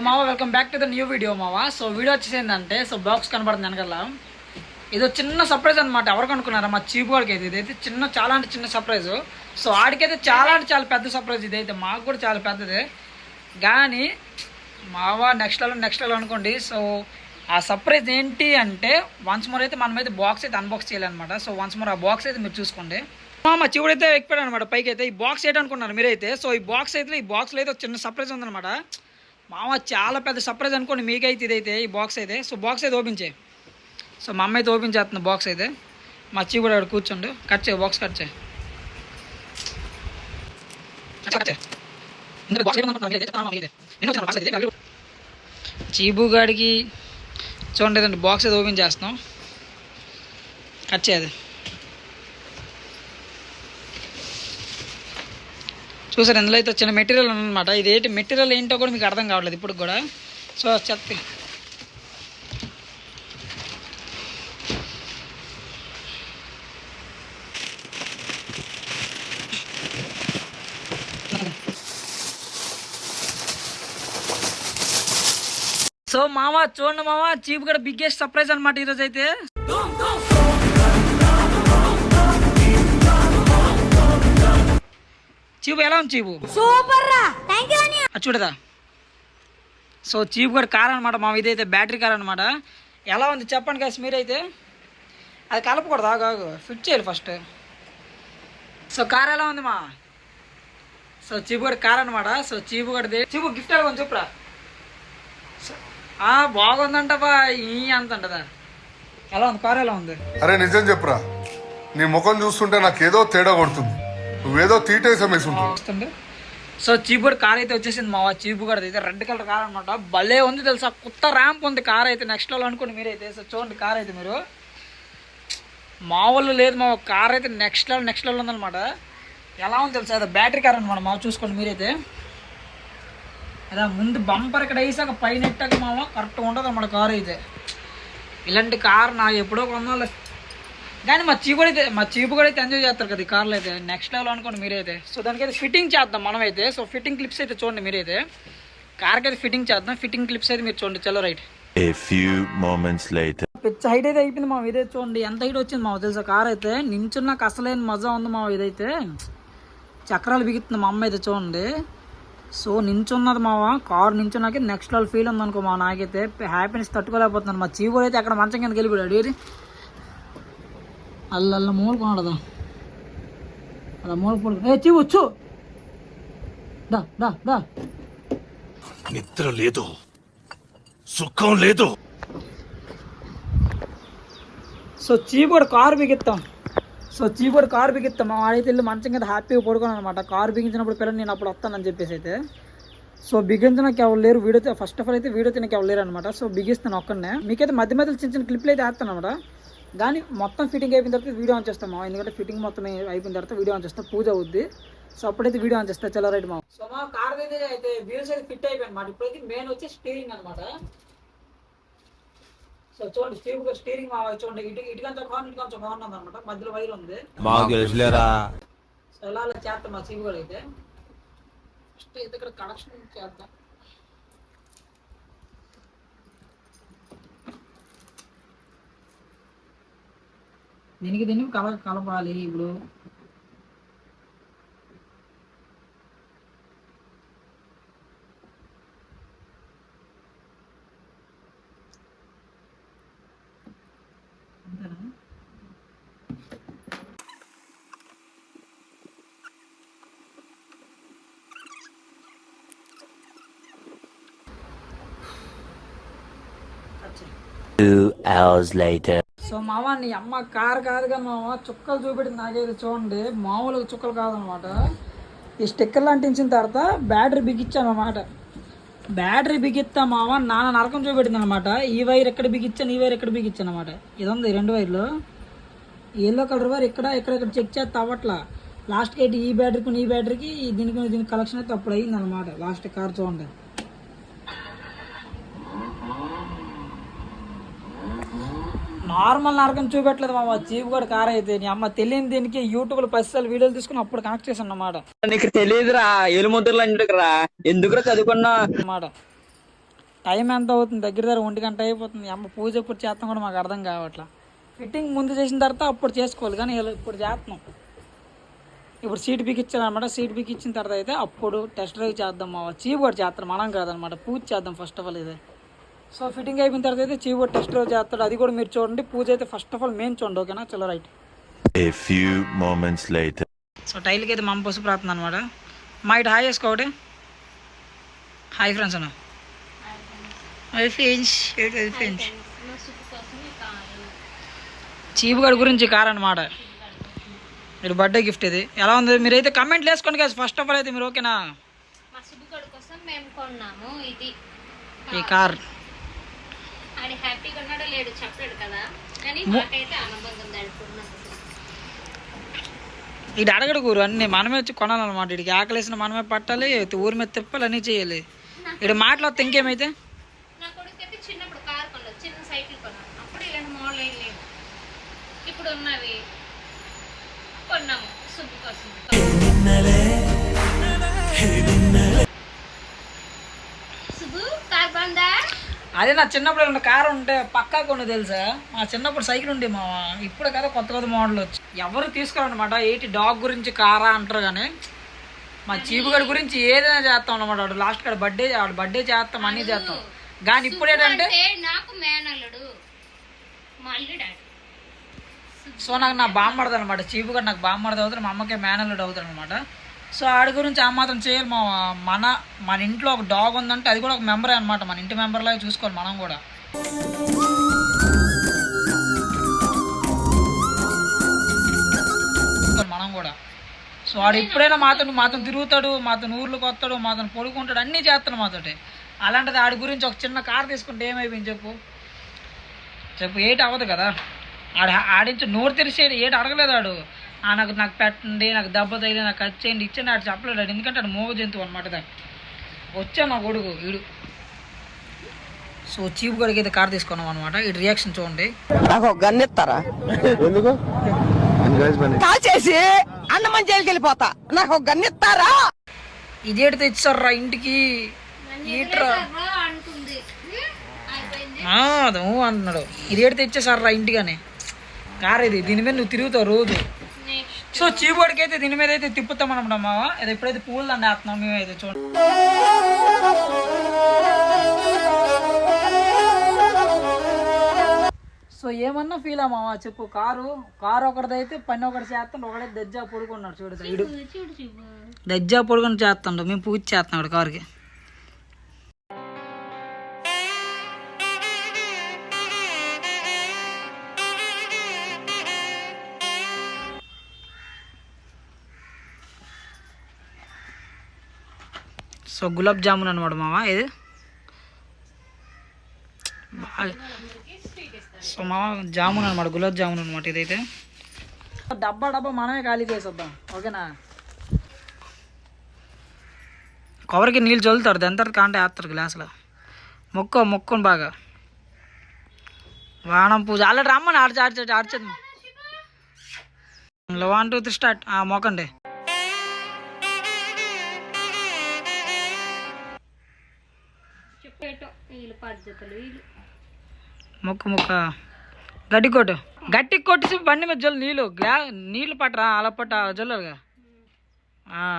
మావా welcome back to the new video మావా. So video వచ్చేసి ఏంటంటే బాక్స్ కనబడుతుంది వెనకాల. ఇది చిన్న సర్ప్రైజ్ అనమాట. ఎవరికి అనుకున్నారా? మా చీపు వాడికి అయితే ఇదైతే చాలా అంటే చిన్న సర్ప్రైజ్. సో ఆడికైతే చాలా అంటే చాలా పెద్ద సర్ప్రైజ్. ఇదైతే మాకు కూడా చాలా పెద్దదే. కానీ మావా నెక్స్ట్ లెవెల్ అనుకోండి. సో ఆ సర్ప్రైజ్ ఏంటి అంటే వన్స్ మోర్ అయితే మనమైతే బాక్స్ అయితే అన్బాక్స్ చేయాలన్నమాట. సో వన్స్ మోర్ ఆ బాక్స్ అయితే మీరు చూసుకోండి. మా చివుడు అయితే ఎక్కిపోయాడు అనమాట పైకి అయితే. ఈ బాక్స్ ఏంటనుకున్నారు మీరైతే? సో ఈ బాక్స్లో అయితే చిన్న సర్ప్రైజ్ ఉందన్నమాట. మామ చాలా పెద్ద సర్ప్రైజ్ అనుకోండి మీకైతే ఇదైతే. ఈ బాక్స్ అయితే బాక్స్ అయితే ఓపెన్ చేయి. సో మా అమ్మ అయితే ఓపెన్ చేస్తుంది బాక్స్ అయితే. మా చీ కూడా కూర్చోండు. కట్ చేయి బాక్స్ కట్ చేయి. చీబు గాడికి చూడండి బాక్స్ అయితే ఓపెన్ చేస్తున్నాం. కట్ చేయదు. చూసారు ఇందులో అయితే చిన్న మెటీరియల్ ఉందన్నమాట. ఇది ఏంటి మెటీరియల్ ఏంటో కూడా మీకు అర్థం కావట్లేదు ఇప్పుడు కూడా. సో చెప్పి సో మావా చూడండి మావా, చీపు కూడా బిగ్గెస్ట్ సర్ప్రైజ్ అనమాట ఈరోజు అయితే. చీపు ఎలా ఉంది చీపు? సూపర్ రా, థాంక్యూ అన్నయ్య. చూడదా? సో చీపు కూడా కార్ అనమాట మా ఇదైతే బ్యాటరీ కార్ అనమాట. ఎలా ఉంది చెప్పండి కాసి మీరైతే. అది కలపకూడదు, ఆగు ఫిట్ చేయాలి ఫస్ట్. సో కార్ ఎలా ఉంది మా? సో చీపు కూడా కార్ అనమాట. సో చీపు కూడా చీపు గిఫ్ట్ ఎలా ఉంది చెప్పురా. బాగుందంట బా. ఈ అంత అంటదా? ఎలా ఉంది కార్? ఎలా ఉంది? అరే నిజం చెప్పురా, నీ ముఖం చూస్తుంటే నాకేదో తేడా కొడుతుంది. నువ్వేదో తీటేసమేసుంటుంది. సో చీపుగడ కార్ అయితే వచ్చేసింది మా. చీపుగడ అయితే రెడ్ కలర్ కార్ అనమాట. భలే ఉంది తెలుసా. కొత్త ర్యాంప్ ఉంది కార్ అయితే. నెక్స్ట్ లెవెల్ అనుకోండి మీరైతే. సో చూడండి కార్ అయితే మీరు మామూలు లేదు మా. కార్ అయితే నెక్స్ట్ లెవెల్ ఉందన్నమాట. ఎలా ఉంది తెలుసా? అది బ్యాటరీ కార్ అనమాట మా. చూసుకోండి మీరైతే. అదే ముందు బంపర్ ఇక్కడ వేసాక పైన ఎట్టాక మామ కరెక్ట్గా ఉంటుంది అన్నమాట కార్ అయితే. ఇలాంటి కార్ నాకు ఎప్పుడో కొనాలి. కానీ మా చీపు కూడా అయితే ఎంజాయ్ చేస్తారు కదా ఈ కార్లో అయితే. నెక్స్ట్ లెవెల్ అనుకోండి మీరైతే. సో దానికైతే ఫిట్టింగ్ చేద్దాం మనమైతే. సో ఫిట్టింగ్ క్లిప్స్ అయితే చూడండి మీరైతే. కార్కి అయితే ఫిట్టింగ్ చేద్దాం. ఫిట్టింగ్ క్లిప్స్ అయితే మీరు చూడండి. చలో రైట్. పిచ్చ హైట్ అయితే అయిపోయింది మా. ఇదైతే చూడండి ఎంత హైట్ వచ్చింది మా తెలుసా. కార్ అయితే నించున్నాక అసలైన మజా ఉంది మా. ఇదైతే చక్రాలు బిగుతుంది మా అమ్మ అయితే చూడండి. సో నించున్నది మావా. కారు నించున్నాక నెక్స్ట్ లెవెల్ ఫీల్ ఉందనుకో మా. నాకైతే హ్యాపీనెస్ తట్టుకోలేకపోతున్నాను. మా చీపు కూడా అయితే అక్కడ మంచం కిందకి వెళ్ళిపోయాడు. ఏది అల్ల మూల కొనడదా? అలా మూల పడు. చీపు వచ్చు. దా దా దా. నిద్ర లేదు, సుఖం లేదు. సో చీపు కూడా కారు బిగిస్తాం. మా వాడైతే వెళ్ళి మంచం కింద హ్యాపీగా పడుకోను అనమాట. కారు బిగించినప్పుడు పిల్లలు నేను అప్పుడు వస్తానని చెప్పేసి అయితే. సో బిగించడానికి ఎవరు లేరు. వీడియో ఫస్ట్ ఆఫ్ ఆల్ అయితే వీడియో తినకి ఎవరు లేరు అనమాట. సో బిగిస్తాను ఒక్కడనే. మీకైతే మధ్య చిన్న క్లిప్లు అయితే వేస్తాను అనమాట. కానీ మొత్తం ఫిట్టింగ్ అయిపోయిన తర్వాత వీడియో ఆన్ చేస్తాం. ఎందుకంటే ఫిట్టింగ్ మొత్తం అయిపోయిన తర్వాత వీడియో ఆన్ చేస్తాం. పూజ అవుద్ది. సో అప్పుడైతే వీడియో ఆన్ చేస్తా. చాలా రైట్ మా. సో మా కార్ అయితే వీల్స్ అయితే ఫిట్ అయిపోయింది అనమాట. ఇప్పుడైతే మెయిన్ వచ్చి స్టీరింగ్ అనమాట. సో చూడండి స్టీరింగ్ మా చూడండి. ఇటుకంతా కాన్ అనమాట. మధ్యలో వైర్ ఉంది. సో ఎలా చేస్తాం మా చీపు కూడా అయితే. ఫస్ట్ అయితే ఇక్కడ కనెక్షన్ చేద్దాం. దీనికి కలపాలి ఇప్పుడు. సో మామ నీ అమ్మ కారు కాదుగా మామ. చుక్కలు చూపెట్టింది నాకైతే చూడండి. మామూలుగా చుక్కలు కాదనమాట. ఈ స్టిక్కర్లు అంటించిన తర్వాత బ్యాటరీ బిగించాను అన్నమాట. బ్యాటరీ బిగిస్తా మామ నాన్న నరకం చూపెట్టింది అనమాట. ఈ వైర్ ఎక్కడ బిగించాను, ఈ వైర్ ఎక్కడ బిగించాను అనమాట. ఇది ఉంది 2 వైర్లు. ఎల్లో కలర్ వైర్ ఇక్కడ చెక్ చేస్తే అవ్వట్లా. లాస్ట్కి అయితే ఈ బ్యాటరీకి దీనికి కలెక్షన్ అయితే అప్పుడు అయింది అనమాట. లాస్ట్ కార్ చూడండి. నార్మల్ నరకం చూపెట్టలేదు మామ. చీపు కూడా కార్ అయితే. నీ అమ్మ తెలియని దీనికి యూట్యూబ్ లో 10 సార్లు వీడియోలు తీసుకుని అప్పుడు కనెక్ట్ చేశాను అన్నమాట. నీకు తెలియదురా, ఏలుముద్రలు అంటురా, ఎందుకురా చదువుకున్నా అన్నమాట. టైం ఎంత అవుతుంది దగ్గర 1 గంట అయిపోతుంది. అమ్మ పూజ ఎప్పుడు చేస్తాం కూడా మాకు అర్థం కావట్లా. ఫిట్టింగ్ ముందు చేసిన తర్వాత అప్పుడు చేసుకోవాలి, కానీ ఇప్పుడు చేస్తున్నాం. ఇప్పుడు సీట్ బిక్ ఇచ్చారనమాట. సీట్ బిక్ ఇచ్చిన తర్వాత అయితే అప్పుడు టెస్ట్ డ్రైవ్ చేద్దాం. మా చీప్ కూడా చేస్తాం, మనం కాదనమాట. పూజ చేద్దాం ఫస్ట్ ఆఫ్ ఆల్ ఇది. సో ఫిట్టింగ్ అయిపోయిన తర్వాత అయితే చీప్ కూడా టెస్ట్ డ్రైవ్ చేస్తాడు, అది కూడా మీరు చూడండి. పూజ అయితే ఫస్ట్ ఆఫ్ ఆల్ మెయిన్ చూడండి, ఓకేనా? చలో right. A few moments later. So టైల్కి అయితే మా అమ్మ పసుపు రాస్తుంది అనమాట. మా ఇటు హాయ్ చేసుకోవటి. హాయ్ ఫ్రెండ్స్ అన్న. Hi friends. ఫ్రెండ్స్ చీప్ గడి గురించి కార్ అనమాట. మీరు బర్త్డే గిఫ్ట్ ఇది ఎలా ఉంది మీరైతే కమెంట్లు వేసుకోండి కదా ఫస్ట్ ఆఫ్ ఆల్ అయితే మీరు, ఓకేనా? మా సుబ్బుగడు కోసం మేము కొన్నాము ఇది ఈ కార్. ఆడి హ్యాపీగా ఉన్నాడో లేడు చెప్పలేడు కదా, కానీ మాకైతే ఆనందంగా ఉంది అనుకున్నాను. ఇది అడగడు కూరు అన్నీ మనమే వచ్చి కొనాలన్నమాట. వీడికి ఆకలేసిన మనమే పట్టాలి, ఊరి మీద తిప్పాలి, అన్నీ చేయాలి. ఇక్కడ మాట్లాడితే ఇంకేమైతే. నా కొడుకు అయితే చిన్నప్పుడు కార్ కొన్నాడు, చిన్న సైకిల్ కొన్నాడు. అప్పుడు ఇలాంటి మోడల్ ఏం లేవు, ఇప్పుడు ఉన్నవి కొన్నాము సుబ్బు కోసం. సుబ్బు కార్ బాగుందా? అదే నా చిన్నప్పుడు ఏమన్నా కారు ఉంటే పక్కా కొన్ని తెలుసా. మా చిన్నప్పుడు సైకిల్ ఉండే మా, ఇప్పుడు కదా కొత్త కొత్త మోడల్ వచ్చి ఎవరు తీసుకోరనమాట. ఏంటి డాగ్ గురించి కారా అంటారు, కానీ మా చీపుగడి గురించి ఏదైనా చేస్తాం అనమాట. వాడు లాస్ట్ కాడ బర్త్డే చేస్తాం, అన్నీ చేస్తాం. కానీ ఇప్పుడు ఏంటంటే నాకు మేనల్లుడు మళ్ళీ డాడీ. సో నాకు నా బామ్మడదు అనమాట. చీపుగడు నాకు బామ్మడదు అవుతాడు, మా అమ్మకే మేనల్లుడు అవుతాడు అనమాట. సో ఆడి గురించి ఆ మాత్రం చేయాలి. మన ఇంట్లో ఒక డాగ్ ఉందంటే అది కూడా ఒక మెంబరే అనమాట. మన ఇంటి మెంబర్లాగా చూసుకోవాలి మనం కూడా. సో వాడు ఎప్పుడైనా మాతో తిరుగుతాడు, మాతో ఊర్లోకి వస్తాడు, మాతో పడుకుంటాడు, అన్నీ చేస్తాడు మాతోటి. అలాంటిది ఆడి గురించి ఒక చిన్న కార్ తీసుకుంటే ఏమైపోయింది చెప్పు ఏటి అవ్వదు కదా. ఆడించి నోరు తెరిచేది ఏటి అడగలేదు ఆడు. నాకు పెట్టండి, నాకు దెబ్బ తగిలి, నాకు కట్ చేయండి, ఇచ్చండి ఆడు చెప్పలేడు. ఎందుకంటే ఆడు మోగ జంతువు అనమాట. వచ్చా నా కొడుకు వీడు. సో చీప్ గడికి అయితే కార్ తీసుకున్నాం అనమాట. ఈ రియాక్షన్ చూడండి. నాకు గన్నెత్తారా? ఎందుకు కాల్ చేసి అన్నమని జైలుకి వెళ్ళిపోతా, నాకు గన్నెత్తారా? ఇదేటి తెచ్చారా ఇంటికి ఈట్రా అంటుంది అయిపోయింది. అదే అంటున్నాడు. ఇదేటి తెచ్చేసారా ఇంటిగానే కార్ ఇది. దీని మీద నువ్వు తిరుగుతావు రోజు. సో చీబోర్డ్కి అయితే దీని మీద అయితే తిప్పుతాం అనమాట. మా అది ఎప్పుడైతే పూలు దాన్ని వేస్తున్నాం మేమైతే చూడండి. సో ఏమన్నా ఫీల్ అమ్మా చెప్పు. కారు ఒకటిదైతే పని ఒకటి చేస్తాడు, ఒకడైతే దజ్జా పడుకున్నాడు. చూడు ఇడు దజ్జా పడుకొని చేస్తాడు, మేము పూజ చేస్తున్నాడు కారుకి. సో గులాబ్ జామున్ అనమాట మావా ఇది. సో మావా జామున్ అనమాట, గులాబ్ జామున్ అనమాట ఇదైతే. డబ్బా మనమే ఖాళీ చేసేద్దాం, ఓకేనా? కొబ్బరికి నీళ్ళు చల్లుతారు, దాని తర్వాత కాంటే వేస్తారు గ్లాసులో. మొక్కుని బాగా వానం పూజ ఆల్రెడీ రమ్మని ఆడిచేద్దాం. 1 2 3 స్టార్ట్. మొక్కండి. మొక్క గట్టి కొట్టేసి బండి మీద జల్లు నీళ్ళు పట్టరా, అలా పట్ట జల్లుగా.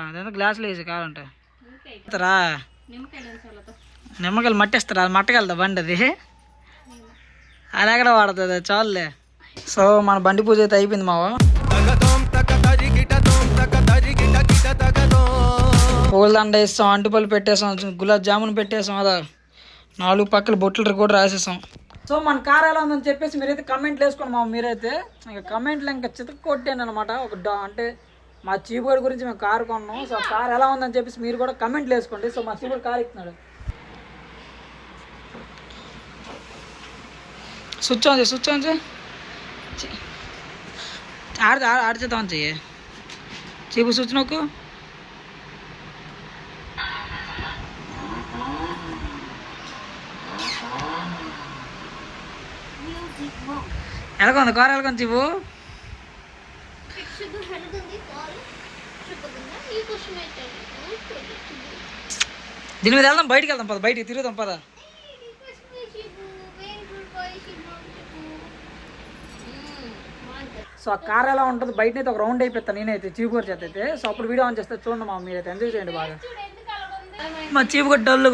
అదంతా గ్లాసులో వేసి కావాలంటే రా. నిమ్మకాయలు మట్టేస్తారా? అది మట్టగలదా బండి అది? అలాగ వాడుతుంది చాలులే. సో మన బండి పూజ అయితే అయిపోయింది మావా. పూలదండ వేస్తాం, అంటుపల్లి పెట్టేసాం, గులాబ్ జామున్ పెట్టేసాం, అదా 4 పక్కల బొట్లు కూడా రాసేసాం. సో మన కార్ ఎలా ఉందని చెప్పేసి మీరైతే కమెంట్లు వేసుకోండి మా. మీరైతే ఇంకా కమెంట్లు ఇంకా చితక్కొట్టాను అనమాట. అంటే మా చీపుగడి గురించి మేము కారు కొన్నాం. సో కార్ ఎలా ఉందని చెప్పేసి మీరు కూడా కమెంట్లు వేసుకోండి. సో మా చీపుగడు కారు ఇస్తున్నాడు. స్విచ్ ఆన్ చేయి. ఆడిచేద్దాం చెయ్యి. చీపు స్విచ్ నొక్కు. ఎలాగొంది కారు? ఎలాగొంది చీపు? దీని మీద వెళ్దాం, బయటికి వెళ్దాం పద, బయటికి తిరుగుదాం పద. సో ఆ కార్ ఎలా ఉంటుంది బయట అయితే ఒక రౌండ్ అయిపోతాను నేనైతే చీప్ గారు చేత అయితే. సో అప్పుడు వీడియో ఆన్ చేస్తే చూడండి మా మీరైతే ఎంజాయ్ చేయండి బాగా. చూడు ఎందుకు అలాగుంది. మా చీప్ గారు డల్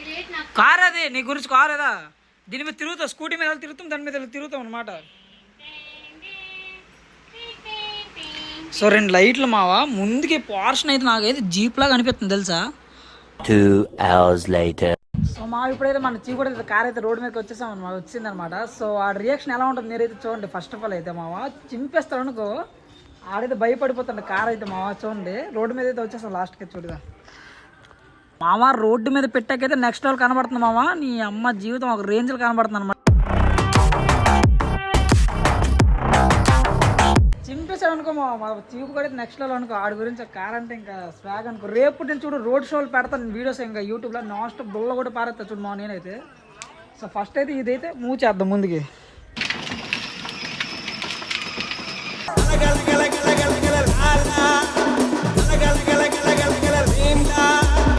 ఇది ఏంటి నాకు కార్ అది నీ గురించి కార్ ఏదా దీని మీద తిరుగుతావు స్కూటీ మీద తిరుగుతాం దాని మీద తిరుగుతాం అనమాట. సో 2 లైట్లు మావా ముందుకి పోర్షన్ అయితే నాకైతే జీప్ లాగా అనిపిస్తుంది తెలుసా. 2 hours later. సో మా ఇప్పుడైతే మన చీప్ కూడా కార్ అయితే రోడ్ మీదకి వచ్చేసాం అనమాట వచ్చిందనమాట. సో ఆ రియాక్షన్ ఎలా ఉంటుంది మీరైతే చూడండి. ఫస్ట్ ఆఫ్ ఆల్ అయితే మావా చింపేస్తాడు అనుకో ఆడైతే భయపడిపోతాడు కార్ అయితే మావా. చూడండి రోడ్డు మీద అయితే వచ్చేసాం లాస్ట్కి చూడదా మామ. రోడ్డు మీద పెట్టాకైతే నెక్స్ట్ లెవెల్ కనబడుతుంది మామ. నీ అమ్మ జీవితం ఒక రేంజ్లో కనబడుతుంది అనమాట. చింపేశాడు అనుకో మా చీపు కూడా నెక్స్ట్ లెవెల్ అనుకో. ఆడి గురించి కార్ అంటే ఇంకా స్వాగ్ అనుకో. రేపు నేను చూడు రోడ్ షోలు పెడతాను వీడియోస్ ఇంకా యూట్యూబ్లో నాన్ స్టాప్ బుల్ల కూడా పారేస్తా చూడు మా నేనైతే. సో ఫస్ట్ అయితే ఇదైతే మూవ్ చేద్దాం ముందుకి.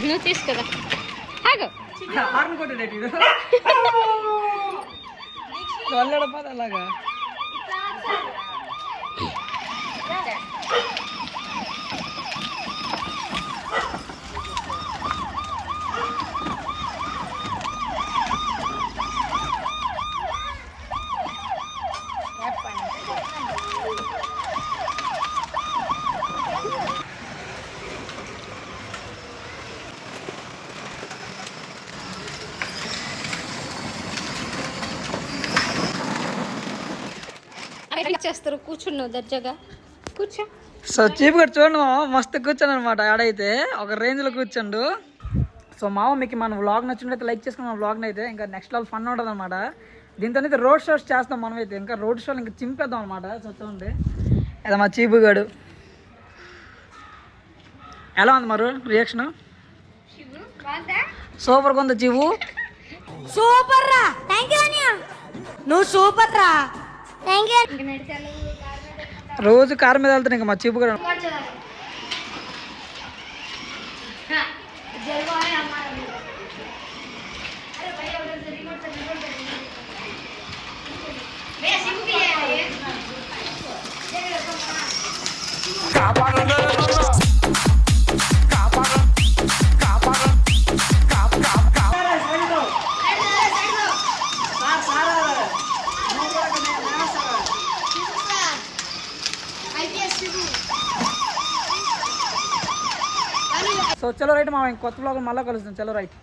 నువ్వు తీసుకురా ఆగు. హార్న్ కొట్టాడు వెళ్ళడపోతే అలాగా. చేస్తారు కూర్చున్నావు దర్జాగా కూర్చో. సో చీప్ కూడా చూడండి మామ మస్తు కూర్చోను అనమాట. ఆడైతే ఒక రేంజ్లో కూర్చోండు. సో మామ మీకు మన వ్లాగ్ నచ్చినట్లయితే లైక్ చేసుకుని మన వ్లాగ్ని అయితే ఇంకా నెక్స్ట్ లెవెల్ ఫన్ ఉంటుంది అనమాట. దీంతో అయితే రోడ్ షోస్ చేస్తాం మనమైతే. ఇంకా రోడ్ షోలు ఇంకా చింపేద్దాం అనమాట. సో చూడండి అదే మా చీపు గాడు ఎలా ఉంది మరి రియాక్షన్. సూపర్గా ఉంది చీపు. సూపర్ రా థ్యాంక్ యూ అనియా నువ్వు సూపర్ రా థ్యాంక్ యూ రోజు కారు మీద వెళ్తాను ఇంకా మా చీపు గాడు. సో చలో రైట్ మా కొత్త బ్లాగ్ మళ్ళీ కలుస్తాం. చలో రైట్.